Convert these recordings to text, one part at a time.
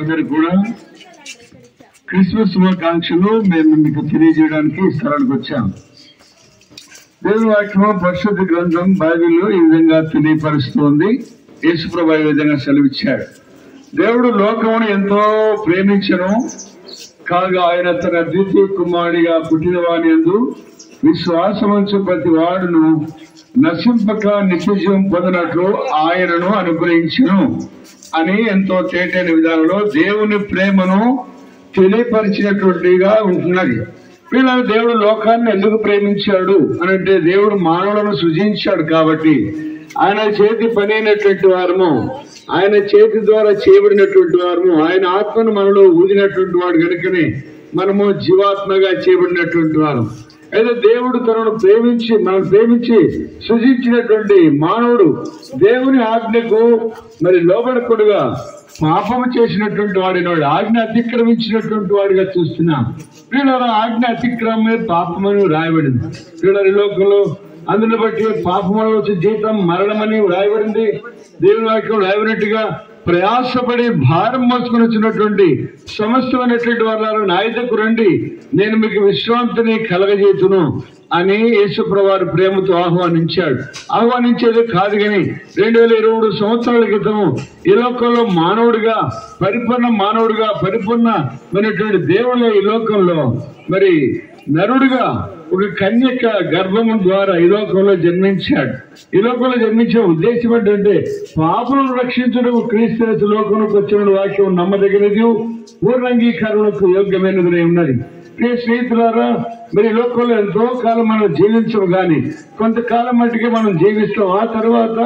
అందరికి కూడా క్రిస్మస్ శుభాకాంక్షలు మేము మీకు తెలియజేయడానికి స్థలానికి వచ్చాం. దేవుని వాక్యము పరిశుద్ధ గ్రంథం బైబిల్లో ఈ విధంగా తెలియపరుస్తోంది. యేసుప్రభు ఈ విధంగా సెలవిచ్చాడు. దేవుడు లోకమును ఎంతో ప్రేమించను, కాగా ఆయన తన ద్వితీయ కుమారుడిగా పుట్టిన వాని యందు విశ్వాసముంచు ప్రతి వాడును నశింపక నిత్యజీవం పొందినట్లు ఆయనను అనుగ్రహించును అని ఎంతో తేటైన విధానంలో దేవుని ప్రేమను తెలియపరిచినటువంటిగా ఉంటున్నది. వీళ్ళ దేవుడు లోకాన్ని ఎందుకు ప్రేమించాడు అని అంటే, దేవుడు మానవులను సృజించాడు కాబట్టి, ఆయన చేతి పని అయినటువంటి వారము, ఆయన చేతి ద్వారా చేయబడినటువంటి వారము, ఆయన ఆత్మను మనలో ఊదినటువంటి వాడు కనుకనే మనము జీవాత్మగా చేయబడినటువంటి వారు. అయితే దేవుడు తనను ప్రేమించి సృజించినటువంటి మానవుడు దేవుని ఆజ్ఞకు లోబడకుడుగా పాపము చేసినటువంటి వాడినోడు, ఆజ్ఞ అతిక్రమించినటువంటి వాడిగా చూస్తున్నాం. వీళ్ళ ఆజ్ఞ అతిక్రమే పాపమని రాయబడింది. వీళ్ళ లోకంలో అందుని బట్టి పాపముల వచ్చే జీతం మరణమని వ్రాయబడింది. దేవుని వాక్యం వ్రాయబడినట్టుగా ప్రయాసపడి భారం మోసుకొని వచ్చినటువంటి సమస్తమైనటువంటి వాళ్ళ నా యొద్దకు రండి, నేను మీకు విశ్రాంతిని కలగజేతును అని యేసుప్రభువారు ప్రేమతో ఆహ్వానించేది కాదు. కానీ 2023 సంవత్సరాల క్రితం ఈ లోకంలో పరిపూర్ణమైనటువంటి దేవుడు ఈ లోకంలో నరుడుగా ఒక కన్యక గర్భము ద్వారా ఈ లోకంలో జన్మించాడు. ఈ లోకంలో జన్మించిన ఉద్దేశం ఏంటంటే, పాపులను రక్షించడం క్రీస్తు లోకంలోకి వచ్చిన వాక్యం నమ్మదగినది, పూర్ణంగీకారులకు యోగ్యమైనది ఉన్నది. ప్రియ స్నేహితులారా, ఈ లోకంలో ఎంతో కాలం మనం జీవించము, కానీ కొంతకాలం మట్టికి మనం జీవిస్తాం. ఆ తర్వాత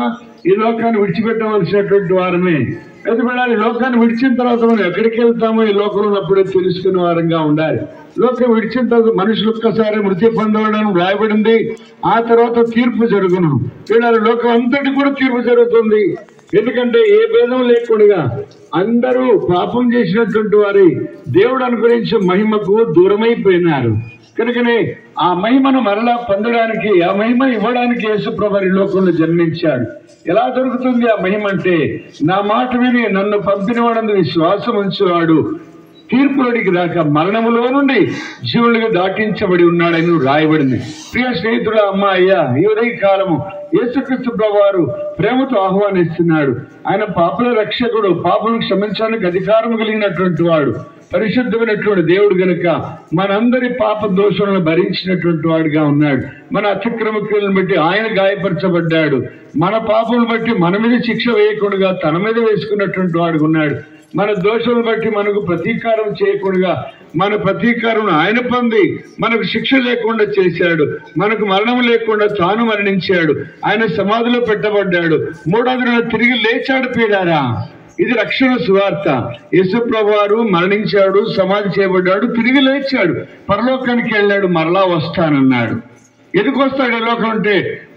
ఈ లోకాన్ని విడిచిపెట్టవలసినటువంటి వారమే. ఈ లోకాన్ని విడిచిన తర్వాత మనం ఎక్కడికి వెళ్తామో ఈ లోకంలో ఉన్నప్పుడే తెలుసుకునే వారంగా ఉండాలి. లోకం విడిచిన తర్వాత మనుషులు ఒక్కసారి మృతి పొందడానికి రాయబడింది. ఆ తర్వాత తీర్పు జరుగును. లోకం అంతటి కూడా తీర్పు జరుగుతుంది. ఎందుకంటే ఏ భేదం లేకుండా అందరూ పాపం చేసినటువంటి వారి దేవుడు అనుగ్రహించే మహిమకు దూరమైపోయినారు. కనుకనే ఆ మహిమను మరలా పొందడానికి, ఆ మహిమ ఇవ్వడానికి యేసుప్రభు ఈ లోకంలో జన్మించాడు. ఎలా దొరుకుతుంది ఆ మహిమ అంటే, నా మాట విని నన్ను పంపినవాడందు విశ్వాసం ఉంచేవాడు తీర్పులోనికి దాకా మరణములో నుండి జీవులుగా దాటించబడి ఉన్నాడని రాయబడింది. ప్రియ స్నేహితుల అయ్యా, ఈ ఉదయ కాలము యేసుక్రీస్తు ప్రభువారు ప్రేమతో ఆహ్వానిస్తున్నాడు. ఆయన పాపుల రక్షకుడు, పాపులను క్షమించడానికి అధికారం కలిగినటువంటి వాడు, పరిశుద్ధమైనటువంటి దేవుడు గనుక మనందరి పాప దోషాలను భరించినటువంటి వాడుగా ఉన్నాడు. మన అతిక్రమకులను బట్టి ఆయన గాయపరచబడ్డాడు. మన పాపములను బట్టి మన మీద శిక్ష వేయకుండా తన మీద వేసుకున్నటువంటి వాడుగా ఉన్నాడు. మన దోషాలను బట్టి మనకు ప్రతీకారం చేయకుండా మన ప్రతీకారం ఆయన పొంది మనకు శిక్ష లేకుండా చేశాడు. మనకు మరణం లేకుండా తాను మరణించాడు. ఆయన సమాధిలో పెట్టబడ్డాడు. 3వ దినాన తిరిగి లేచాడు. పీడారా, ఇది రక్షణ సువార్త. యేసుప్రభువారు మరణించాడు, సమాధి చేయబడ్డాడు, తిరిగి లేచాడు, పరలోకానికి వెళ్ళాడు, మరలా వస్తానన్నాడు. ఎందుకు వస్తాడు ఈ లోకం అంటే,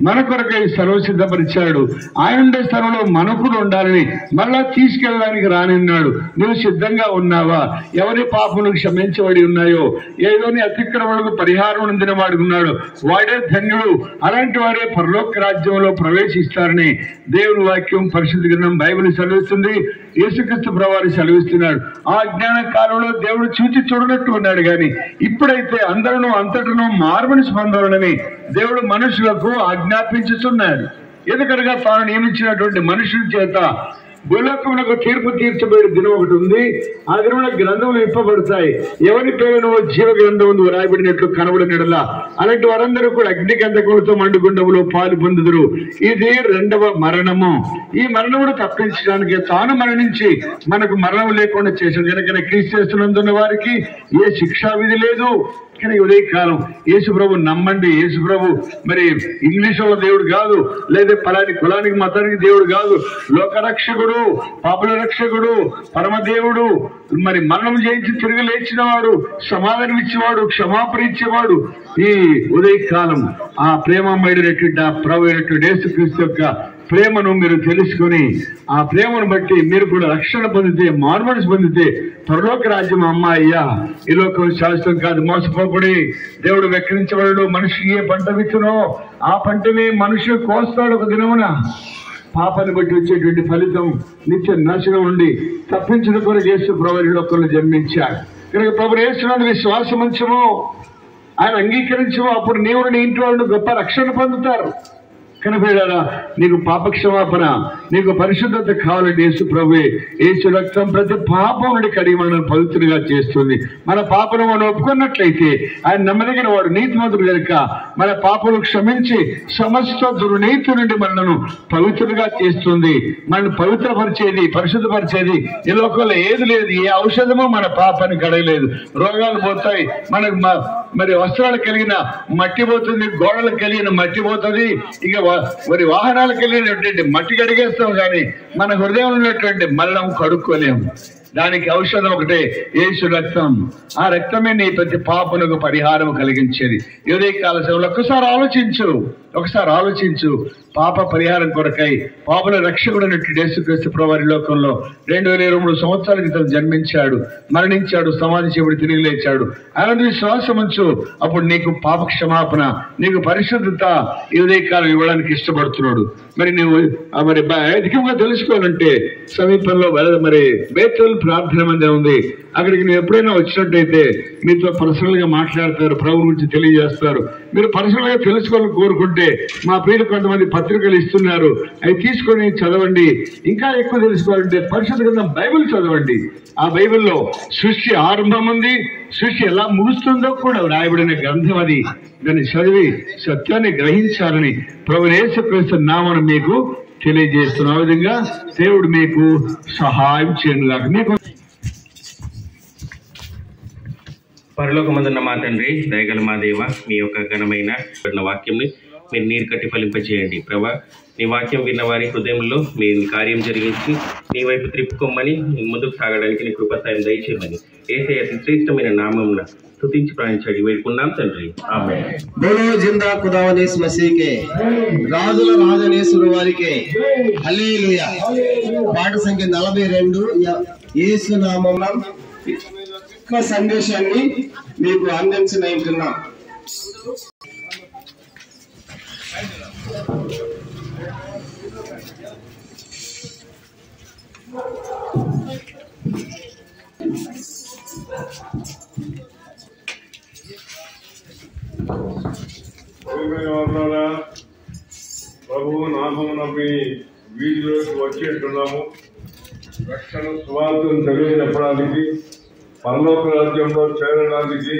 మన కొరకై స్థలం సిద్ధపరిచాడు. ఆయన ఉండే స్థలంలో మనకుడు ఉండాలని మళ్ళా తీసుకెళ్ళడానికి రానున్నాడు. నువ్వు సిద్ధంగా ఉన్నావా? ఎవరి పాపములు క్షమించబడి ఉన్నాయో, ఏదోని అతిక్రమణకు పరిహారం అందిన వాడు ఉన్నాడు, వాడే ధన్యుడు. అలాంటి వారే పరలోక రాజ్యంలో ప్రవేశిస్తారని దేవుని వాక్యం పరిశుద్ధ గ్రంథం బైబిల్ సెలవిస్తుంది. యేసుక్రీస్తు ప్రభువారు సెలవిస్తున్నాడు. ఆ జ్ఞాన కాలంలో దేవుడు చూడనట్టు ఉన్నాడు, కానీ ఇప్పుడైతే అందరూ అంతటను మారుమనసు పొందాలని దేవుడు మనుషులకు ఆజ్ఞాపించుతున్నాడు. ఎందుకనగా తాను నియమించినటువంటి మనుషుల చేత భూలోకమునకు తీర్పు తీర్చబడే దినం ఒకటి ఉంది. ఆ దినంలో గ్రంథములు విప్పబడతాయి. ఎవరి పేరును జీవ గ్రంథం రాయబడినట్లు కనబడినట్లా అలాంటి వారందరూ కూడా అగ్ని గంధకులతో మండుగుండములో పాలు పొందుదురు. ఇది 2వ మరణము. ఈ మరణమును తప్పించడానికి తాను మరణించి మనకు మరణం లేకుండా చేశాడు. కనుక క్రీస్తునందున్న వారికి ఏ శిక్షా విధి లేదు. కానీ ఉదయ కాలం యేసుప్రభు నమ్మండి. యేసుప్రభు ఇంగ్లీష్ వాళ్ళ దేవుడు కాదు, లేదా పలాని కులానికి మతానికి దేవుడు కాదు. లోకరక్షకుడు, పాపుల రక్షకుడు, పరమదేవుడు, మరణం జయించి తిరిగి లేచిన వాడు, సమాధానం ఇచ్చేవాడు, క్షమాపణ ఇచ్చేవాడు. ఈ ఉదయ కాలం ఆ ప్రేమమైనటువంటి ఆ ప్రభు అయినటువంటి యేసుక్రీస్తు యొక్క ప్రేమను మీరు తెలుసుకుని, ఆ ప్రేమను బట్టి మీరు కూడా రక్షణ పొందితే, మారుమనసు పొందితే పరలోక రాజ్యం అయ్యా. ఈ లోకం శాశ్వతం కాదు. మోసపోకుడి. దేవుడు వెక్కిరించబడు. మనిషికి ఏ పంట విత్తునో ఆ పంటని మనుషులు కోస్తాడు ఒక దినమున. పాపాన్ని బట్టి వచ్చేటువంటి ఫలితం నిత్య నాశనం నుండి తప్పించిన కొరకు యేసు ప్రభువు ఈ లోకంలో జన్మించాడు కనుక ప్రభు యేసునందు విశ్వాసం ఉంచము, ఆయన అంగీకరించము, అప్పుడు నీవు నీ ఇంట్లో వాళ్ళు గొప్ప రక్షణ పొందుతారు. కనుక నీకు పాప క్షమాపణ, నీకు పరిశుద్ధత కావాలంటే యేసు ప్రభువే, యేసు రక్తం ప్రతి పాపం నుండి కడిగి మనల్ని పవిత్రంగా చేస్తుంది. మన పాపను మనం ఒప్పుకున్నట్లయితే ఆయన నమ్మదగిన వాడు, నీతిమంతుడు కనుక మన పాపను క్షమించి సమస్త దుర్నీతి నుండి మనల్ని పవిత్రంగా చేస్తుంది. మనల్ని పవిత్రపరిచేది, పరిశుద్ధపరిచేది ఈ లోకంలో ఏది లేదు. ఏ ఔషధము మన పాపాన్ని కడగలేదు. రోగాలు పోతాయి, మనకు మరి వస్త్రాలు కలిగిన మట్టి పోతుంది, గోడలకు కలిగిన మట్టి పోతుంది, ఇక మరి వాహనాలకు వెళ్ళినటువంటి మట్టి కడిగేస్తాం, కానీ మన హృదయంలో ఉన్నటువంటి మల్లం కడుక్కోలేము. దానికి ఔషధం ఒకటే, యేసు రక్తం. ఆ రక్తమే నీ ప్రతి పాపనకు పరిహారం కలిగించేది. ఏదే కాల సమయంలో ఒకసారి ఆలోచించు. పాప పరిహారం కొరకై పాపల రక్షకుడు యేసుక్రీస్తు ప్రభువు లోకంలో 2023 సంవత్సరాల క్రితం జన్మించాడు, మరణించాడు, సమాధి చేయబడి తిరిగి లేచాడు. ఆయన విశ్వాసం ఉంచు, అప్పుడు నీకు పాప క్షమాపణ, నీకు పరిశుద్ధత ఈ ఉదయకాలం ఇవ్వడానికి ఇష్టపడుతున్నాడు. మరి నువ్వు మరి అధికంగా తెలుసుకోవాలంటే సమీపంలో మరి బేతేల్ ప్రార్థన మందిరం ఉంది. అక్కడికి నువ్వు ఎప్పుడైనా వచ్చినట్టయితే మీతో పర్సనల్ గా మాట్లాడతారు, ప్రభు గురించి తెలియజేస్తారు. మీరు పర్సనల్ గా తెలుసుకోవాలని కోరుకుంటే మా ప్రియులు కొంతమంది పత్రికలు ఇస్తున్నారు, అవి తీసుకొని చదవండి. ఇంకా ఎక్కువ తెలుసుకోవాలంటే పరిశుద్ధ గ్రంథం బైబిల్ చదవండి. ఆ బైబిల్లో సృష్టి ఆరంభం ఉంది, సృష్టి ఎలా ముగుస్తుందో కూడా రాయబడిన గ్రంథం అది. దాన్ని చదివి సత్యాన్ని గ్రహించాలని ప్రభు యేసుక్రీస్తు నామమున మీకు తెలియజేస్తున్న విధంగా దేవుడు మీకు సహాయం చేయనుగాక. మీకు పరలోకమందున్న మా తండ్రి, దయగల మా దేవ, మీ యొక్క ఘనమైన వాక్యంని మీరు నీరు కట్టి ఫలింపజేయండి. ప్రభా, నీ వాక్యం విన్న వారి హృదయంలో మీ కార్యం జరిగించి నీ వైపు త్రిప్పుకోమని, ముందుకు సాగడానికి నీ కృపసాయం దయచేయమని యేసయ్య అతి శ్రేష్టమైన నామమున స్తుతించి ప్రార్థించి వేడుకున్నాం తండ్రి, ఆమేన్. బోలో జిందా ఖుదావనేస్ మసీకే, రాజుల రాజనేశ్వరు వారికే హల్లెలూయా. పాట సంఖ్య 42. యేసు నామమున సందేశాన్ని మీకు అందించనున్నాం. ప్రభువు నామమున మీ వీధిలోకి వచ్చేట్టున్నాము. రక్షణ సువార్తను తెలియజెప్పడానికి, పరలోక రాజ్యంలో చేరడానికి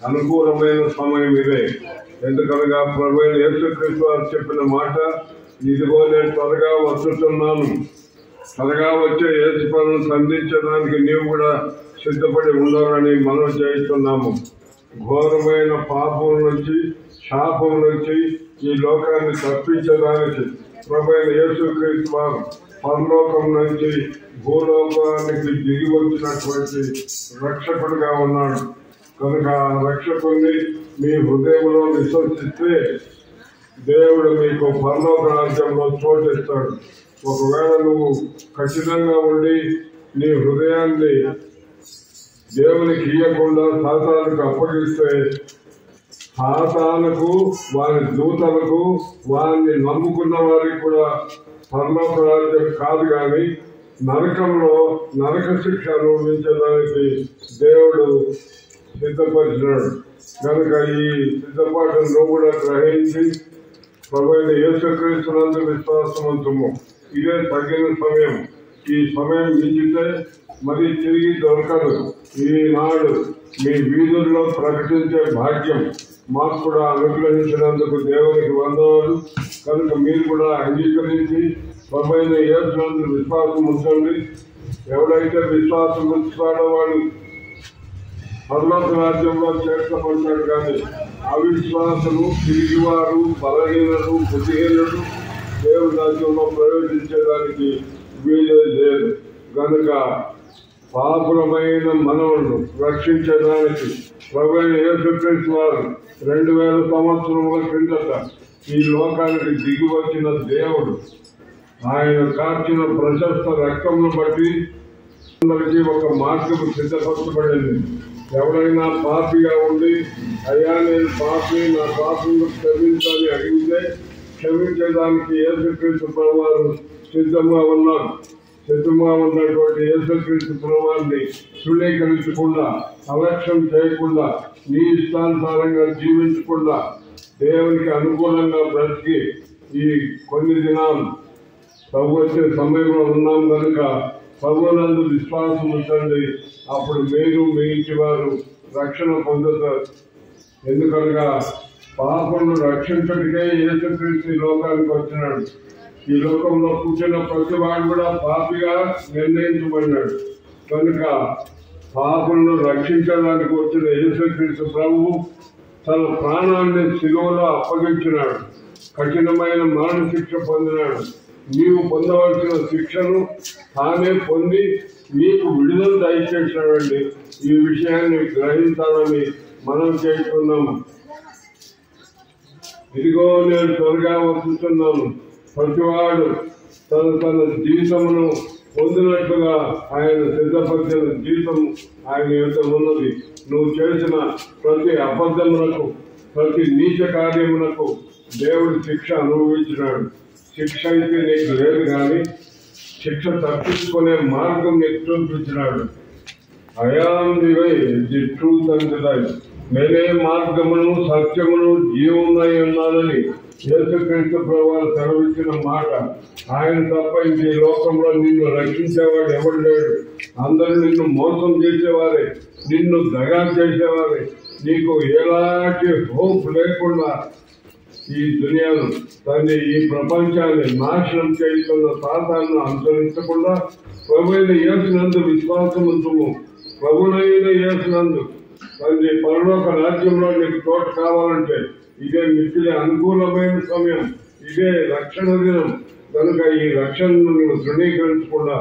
అనుకూలమైన సమయం ఇదే. ఎందుకనగా ప్రభువైన యేసుక్రీస్తు వారు చెప్పిన మాట, ఇదిగో నేను త్వరగా వస్తున్నాను, త్వరగా వచ్చే యేసు పనులను సంధించడానికి నీవు కూడా సిద్ధపడి ఉండాలని మనం చేస్తున్నాము. ఘోరమైన పాపం నుంచి, శాపం నుంచి ఈ లోకాన్ని తప్పించడానికి ప్రభువైన యేసుక్రీస్తు వారు పరలోకం నుంచి భూలోకానికి దిగి వచ్చినటువంటి రక్షకుడిగా ఉన్నాడు. కనుక రక్షకుడిని మీ హృదయంలో విశ్వసిస్తే దేవుడు మీకు పరలోక రాజ్యంలో చోటిస్తాడు. ఒకవేళ నువ్వు ఖచ్చితంగా ఉండి నీ హృదయాన్ని దేవునికి ఇయ్యకుండా సాతానుకు అప్పగిస్తే, సాతానుకు, వారి దూతలకు, వారిని నమ్ముకున్న వారికి కూడా పరలోక రాజ్యం కాదు, కానీ నరకంలో నరక శిక్ష అనుభవించడానికి దేవుడు సిద్ధపరిచినాడు. కనుక ఈ సిద్ధపాటును నువ్వు కూడా గ్రహించి ప్రభువైన యేసుక్రీస్తునందు విశ్వాసవంతము. ఇదే తగిన సమయం. ఈ సమయం మించితే మరి తిరిగి దొరకదు. ఈనాడు మీ వీధుల్లో ప్రకటించే భాగ్యం మాకు కూడా అనుగ్రహించినందుకు దేవునికి వందనాలు. కనుక మీరు కూడా అంగీకరించి ప్రభువైన యేసునందు విశ్వాసం ఉంచండి. ఎవరైతే విశ్వాసం ఉంచుతాడో వాడు పరలోక రాజ్యంలో చేర్చబడతాడు. కానీ అవిశ్వాసులు, తిరిగివారు, బలహీనులు, బుద్ధిహీనులు దేవుడి రాజ్యంలో ప్రవేశించడానికి వీలు లేదు. కనుక పాపులమైన మనవులను రక్షించడానికి ప్రభువైన యేసుక్రీస్తు వారు 2000 సంవత్సరముల క్రిందట ఈ లోకానికి దిగి వచ్చిన దేవుడు, ఆయన కార్చిన ప్రశస్త రక్తమును బట్టి అందరికీ ఒక మార్గం సిద్ధపరచబడింది. ఎవరైనా పాపిగా ఉండి, అయ్యా నేను పాపి, నా పాపను క్షమించాలని అడిగితే క్షమించడానికి యేసుక్రీస్తు ప్రభువారు సిద్ధంగా ఉన్నారు. సిద్ధంగా ఉన్నటువంటి యేసుక్రీస్తు ప్రభువాన్ని తృణీకరించకుండా, అలక్ష్యం చేయకుండా, నీ ఇష్టానుసారంగా జీవించకుండా, దేవునికి అనుకూలంగా బ్రతికి ఈ కొన్ని దినాలు ప్రభు వచ్చే సమయంలో ఉన్నాం కనుక ప్రభువునందు విశ్వాసం ఉంచండి. అప్పుడు మీరు మీ ఇంటి వారు రక్షణ పొందుతారు. ఎందుకనగా పాపను రక్షించడానికే యేసుక్రీస్తు ఈ లోకానికి వచ్చినాడు. ఈ లోకంలో కూర్చున్న ప్రతి వాడు కూడా పాపిగా నిర్ణయించబడినాడు. కనుక పాపలను రక్షించడానికి వచ్చిన యేసుక్రీస్తు ప్రభువు తన ప్రాణాన్ని శిలువలో అప్పగించినాడు. కఠినమైన మరణ శిక్ష పొందినాడు. నీవు పొందవలసిన శిక్షను తానే పొంది నీకు విడుదల దయచేసినాడండి. ఈ విషయాన్ని గ్రహించాలని మనం చేస్తున్నాము. ఇదిగో నేను త్వరగా వస్తున్నాను. ప్రతివాడు తన జీవితమును పొందినట్లుగా ఆయన సిద్ధపరిచిన జీవితం ఆయన యొక్క ఉన్నది. నువ్వు చేసిన ప్రతి అబద్ధములకు, ప్రతి నీచ కార్యములకు దేవుడు శిక్ష అనుభవించినాడు. శిక్ష అయితే నీకు లేదు, కానీ శిక్ష తప్పించుకునే మార్గం నీకు చూపించినాడు. I am the way, the truth and the life. నేనే మార్గమును, సత్యమును, జీవమునై ఉన్నానని యేసుక్రీస్తు ప్రభువు సెలవిచ్చిన మాట. ఆయన తప్ప ఇంక ఈ లోకంలో నిన్ను రక్షించేవాడు ఎవడు లేడు. అందరూ నిన్ను మోసం చేసేవారే, నిన్ను దగా చేసేవారే. నీకు ఎలాంటి హోప్ లేకుండా ఈ దునియాను, దాన్ని, ఈ ప్రపంచాన్ని నాశనం చేస్తున్న సాతాను అనుసరించకుండా ప్రభువైన యేసునందు విశ్వాసం ఉంచుము. ప్రభువైన యేసునందు తండ్రి పరలోక రాజ్యంలో నీకు చోటు కావాలంటే ఇదే మిక్కిలి అనుకూలమైన సమయం, ఇదే రక్షణ దినం. కనుక ఈ రక్షణను నువ్వు తృణీకరించకుండా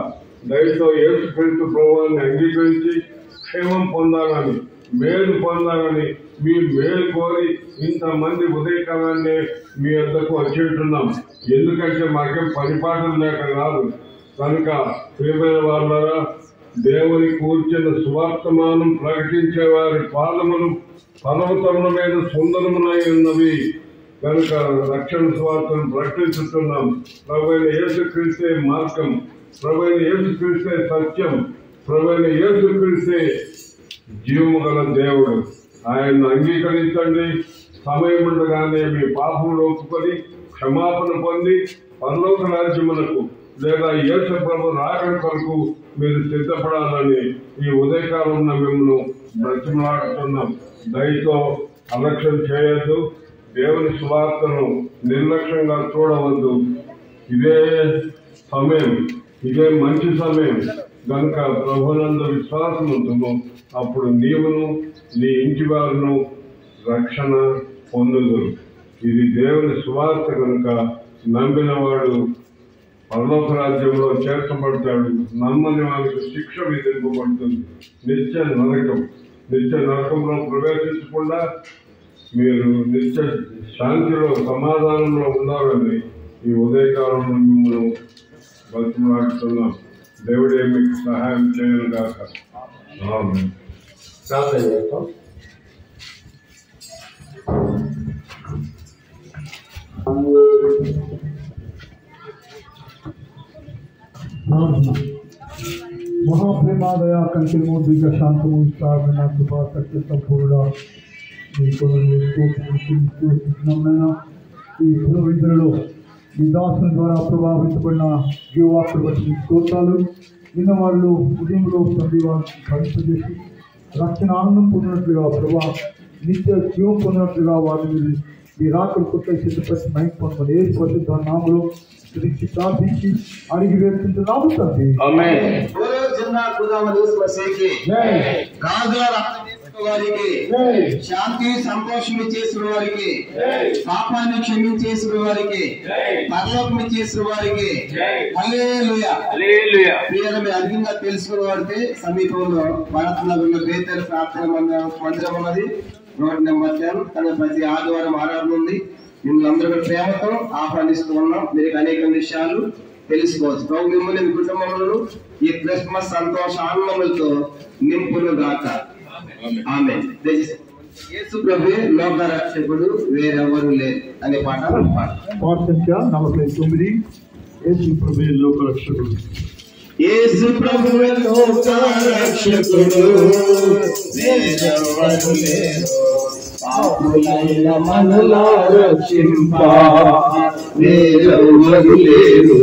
దయతో యేసుక్రీస్తు ప్రభువుని అంగీకరించి క్షేమం పొందాలని, మేలు పొందాలని, మీ మేలు కోరి ఇంతమంది ఉదయకాలాన్ని మీ వద్దకు వచ్చేట్టున్నాం. ఎందుకంటే మాకేం పరిపాలన లేక కాదు. కనుక ప్రియమైన వాళ్ళరా, దేవుని కూర్చిన సువార్తమానం ప్రకటించే వారి పాదములు పర్వతముల మీద సుందరమునై ఉన్నవి. కనుక రక్షణ సువార్తను ప్రకటించుతున్నాం. ప్రభువైన యేసుక్రీస్తే మార్గం, ప్రభువైన యేసుక్రీస్తే సత్యం, ప్రభువైన యేసుక్రీస్తే జీవము గల దేవుడు. ఆయన్ని అంగీకరించండి. సమయం ఉండగానే మీ పాపములు ఒప్పుకొని క్షమాపణ పొంది పరలోక రాజ్యమునకు లేదా యేసు ప్రభు రాకడ కొరకు మీరు సిద్ధపడాలని ఈ ఉదయకాలంలో మిమ్మల్ని బ్రతిమలాడుతున్నాం. దయతో అలక్ష్యం చేయొద్దు. దేవుని సువార్తను నిర్లక్ష్యంగా చూడవద్దు. ఇదే సమయం, ఇదే మంచి సమయం. కనుక ప్రభునందు విశ్వాసం ఉంటుము. అప్పుడు నీవును నీ ఇంటి వారును రక్షణ పొందుదురు. ఇది దేవుని సువార్త. కనుక నమ్మిన వాడు పరలోక రాజ్యంలో చేర్చబడతాడు. నమ్మని వారికి శిక్ష విధింపబడుతుంది. నిత్య నరకంలో ప్రవేశించకుండా మీరు నిత్య శాంతిలో, సమాధానంలో ఉండాలని ఈ ఉదయకాలంలో మిమ్మల్ని బతిమలాడుతున్నాం. దేవుడే మీకు సహాయం చేయను గాక. ఆమేన్. ప్రార్థన చేస్తాం. మహాప్రేమాదయ కంటిము దిగ శాంతము ఇస్తారమైన కృపా సత్య సంపూర్ణ ఈ పునరుద్ధరణలో ఈ దాసుల ద్వారా ప్రభావితపడిన జీవాసులు బట్టి స్తోత్రాలు. నిన్న వాళ్ళు ఉదయంలో తండ్రి వారిని భరింపజేసి రక్షణ ఆనందం పొందినట్లుగా, ప్రభా నిత్య జీవం పొందినట్లుగా వారిని ఈ రాకలు కొత్త సిద్ధపరిచి మైక్ పొందుకొని ఏ పరిశుద్ధ నామములో గురించి ప్రార్థించి అడిగి వేడుకుంటున్నాము తండ్రి. వారికి శాంతి సంతోషం ఇచ్చేసిన వారికి, పాపాన్ని క్షమించేసిన వారికి, పరలోకం ఇచ్చేసిన వారికి హల్లెలూయా. మీరు అధికంగా తెలుసుకున్న వారికి సమీపంలో భారతనగరంలో బేతేలు ప్రార్థన మందిరం ఉన్నది. Road number 10. కానీ ప్రతి ఆదివారం ఆరాధన ఉంది. మిమ్మల్ని అందరూ ప్రేమతో ఆహ్వానిస్తూ ఉన్నాం. మీకు అనేక విషయాలు తెలుసుకోవచ్చు. ప్రభు మిమ్మల్ని మీ కుటుంబంలో ఈ క్రిస్మస్ సంతోష ఆనందములతో నింపును గాక. ఆమేన్. యేసు ప్రభువే లోక రక్షకుడు, వేరెవరు లేరు అనే పాట. పాఠ సంఖ్య 49. యేసు ప్రభువే లోక రక్షకుడు. యేసు ప్రభువే లోక రక్షకుడు, వేరెవరు లేరు పాపులైన మనల రక్షింప, వేరెవరు లేరు